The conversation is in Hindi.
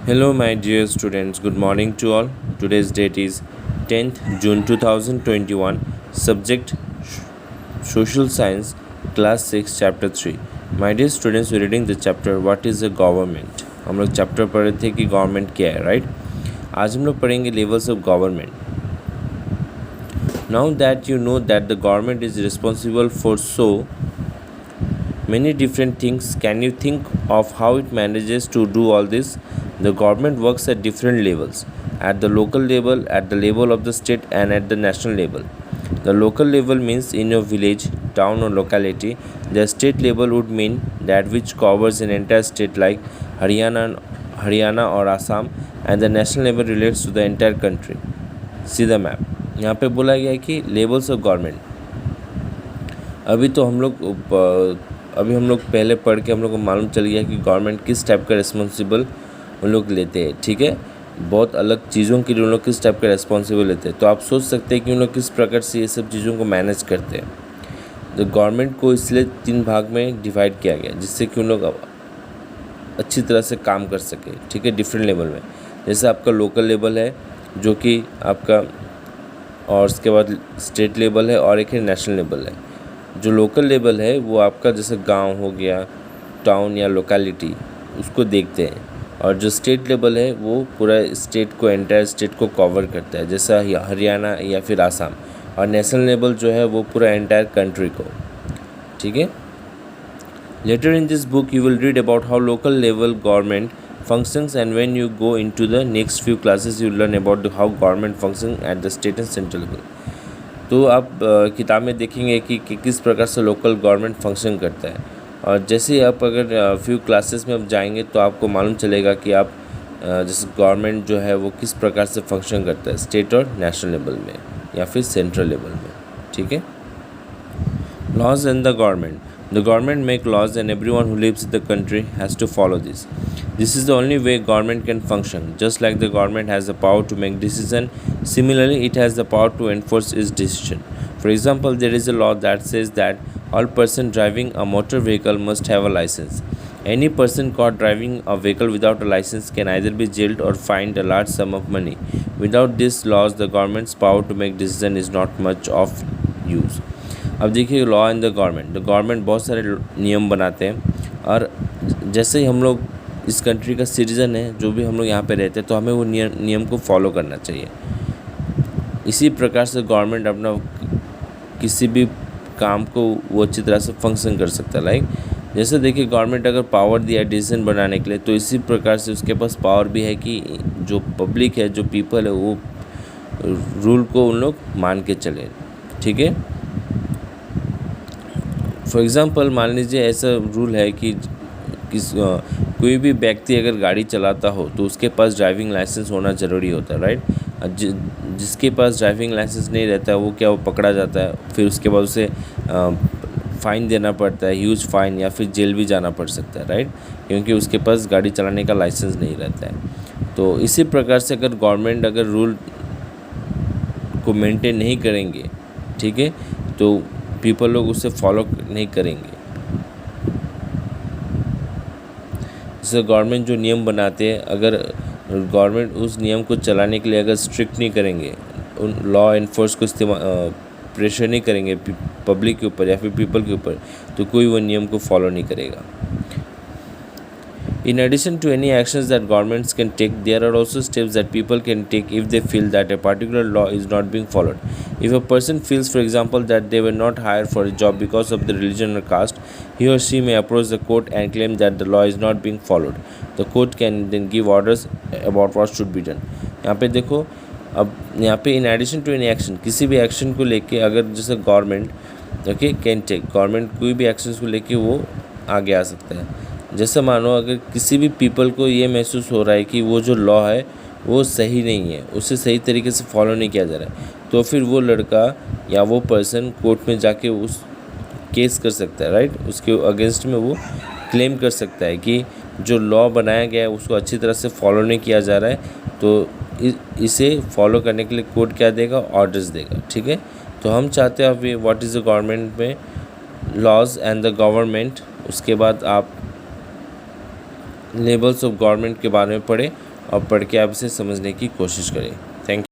Hello, my dear students. Good morning to all. Today's date is 10th June 2021. Subject Social Science, Class 6, Chapter 3. My dear students, we're reading the chapter What is a Government. हम लोग चैप्टर पढ़ रहे थे कि गवर्नमेंट क्या है, राइट? आज हम लोग पढ़ेंगे levels of government. Now that you know that the government is responsible for so many different things, can you think of how it manages to do all this? The government works at different levels, at the local level, at the level of the state, and at the national level. The local level means in your village, town, or locality. The state level would mean that which covers an entire state like Haryana or Assam, and the national level relates to the entire country. See the map. यहाँ पे बोला गया है कि लेवल्स ऑफ गवर्नमेंट. अभी हम लोग पहले पढ़ के हम लोग को मालूम चल गया कि गवर्नमेंट किस टाइप का रिस्पॉन्सिबल उन लोग लेते हैं. ठीक है, बहुत अलग चीज़ों के लिए उन लोग किस टाइप का रिस्पॉन्सिबल लेते हैं. तो आप सोच सकते हैं कि उन लोग किस प्रकार से ये सब चीज़ों को मैनेज करते हैं. तो गवर्नमेंट को इसलिए 3 भाग में डिवाइड किया गया जिससे कि उन लोग अच्छी तरह से काम कर सके. ठीक है, डिफरेंट लेवल में. जैसे आपका लोकल लेवल है जो कि आपका, और उसके बाद स्टेट लेवल है, और एक है नेशनल लेवल है. जो लोकल लेवल है वो आपका जैसे गांव हो गया, टाउन या लोकेलिटी, उसको देखते हैं. और जो स्टेट लेवल है वो पूरा स्टेट को, एंटायर स्टेट को कवर करता है, जैसा हरियाणा या फिर आसाम. और नेशनल लेवल जो है वो पूरा एंटायर कंट्री को. ठीक है. Later in this book you will read about how local level government functions, and when you go into the next few classes you learn about how government function at the state and central level. तो आप किताब में देखेंगे कि किस प्रकार से लोकल गवर्नमेंट फंक्शन करता है. और जैसे आप अगर फ्यू क्लासेस में आप जाएंगे तो आपको मालूम चलेगा कि आप जैसे गवर्नमेंट जो है वो किस प्रकार से फंक्शन करता है स्टेट और नेशनल लेवल में या फिर सेंट्रल लेवल में. ठीक है. Laws and the government. The government make laws and everyone who lives in the country has to follow this. This is the only way government can function. Just like the government has the power to make decision, similarly it has the power to enforce its decision. For example, there is a law that says that all person driving a motor vehicle must have a license. Any person caught driving a vehicle without a license can either be jailed or fined a large sum of money. Without these laws, the government's power to make decision is not much of use. अब देखिए लॉ इन द गवर्नमेंट बहुत सारे नियम बनाते हैं. और जैसे ही हम लोग इस कंट्री का सिटीज़न है, जो भी हम लोग यहाँ पे रहते हैं, तो हमें वो नियम को फॉलो करना चाहिए. इसी प्रकार से गवर्नमेंट अपना किसी भी काम को वो अच्छी तरह से फंक्शन कर सकता है. लाइक जैसे देखिए गवर्नमेंट अगर पावर दिया डिसीजन बनाने के लिए, तो इसी प्रकार से उसके पास पावर भी है कि जो पब्लिक है, जो पीपल है, वो रूल को उन लोग मान के चले. ठीक है. फॉर एग्ज़ाम्पल मान लीजिए ऐसा रूल है कि कोई भी व्यक्ति अगर गाड़ी चलाता हो तो उसके पास ड्राइविंग लाइसेंस होना ज़रूरी होता है, राइट. जिसके पास ड्राइविंग लाइसेंस नहीं रहता है वो क्या, वो पकड़ा जाता है. फिर उसके बाद उसे फ़ाइन देना पड़ता है, ह्यूज फाइन, या फिर जेल भी जाना पड़ सकता है, राइट, क्योंकि उसके पास गाड़ी चलाने का लाइसेंस नहीं रहता है. तो इसी प्रकार से अगर गवर्नमेंट अगर रूल को मेंटेन नहीं करेंगे, ठीक है, तो पीपल लोग उसे फॉलो नहीं करेंगे. जैसे गवर्नमेंट जो नियम बनाते हैं, अगर गवर्नमेंट उस नियम को चलाने के लिए अगर स्ट्रिक्ट नहीं करेंगे, उन लॉ एनफोर्स को प्रेशर नहीं करेंगे पब्लिक के ऊपर या फिर पीपल के ऊपर, तो कोई वो नियम को फॉलो नहीं करेगा. In addition to any actions that governments can take, there are also steps that people can take if they feel that a particular law is not being followed. If a person feels, for example, that they were not hired for a job because of the religion or caste, he or she may approach the court and claim that the law is not being followed. The court can then give orders about what should be done. यहाँ पे देखो, अब यहाँ पे in addition to any action, किसी भी एक्शन को लेके अगर जैसे गवर्नमेंट कैन टेक, गवर्नमेंट कोई भी एक्शन को लेके वो आगे आ सकता है. जैसे मानो अगर किसी भी पीपल को ये महसूस हो रहा है कि वो जो लॉ है वो सही नहीं है, उसे सही तरीके से फॉलो नहीं किया जा रहा है, तो फिर वो लड़का या वो पर्सन कोर्ट में जाके उस केस कर सकता है, राइट. उसके अगेंस्ट में वो क्लेम कर सकता है कि जो लॉ बनाया गया है उसको अच्छी तरह से फॉलो नहीं किया जा रहा है, तो इसे फॉलो करने के लिए कोर्ट क्या देगा, ऑर्डर्स देगा. ठीक है. तो हम चाहते हैं अभी व्हाट इज़ द गवर्नमेंट में लॉज एंड द गवर्नमेंट, उसके बाद आप लेवल्स ऑफ गवर्नमेंट के बारे में पढ़े और पढ़ के आप इसे समझने की कोशिश करें।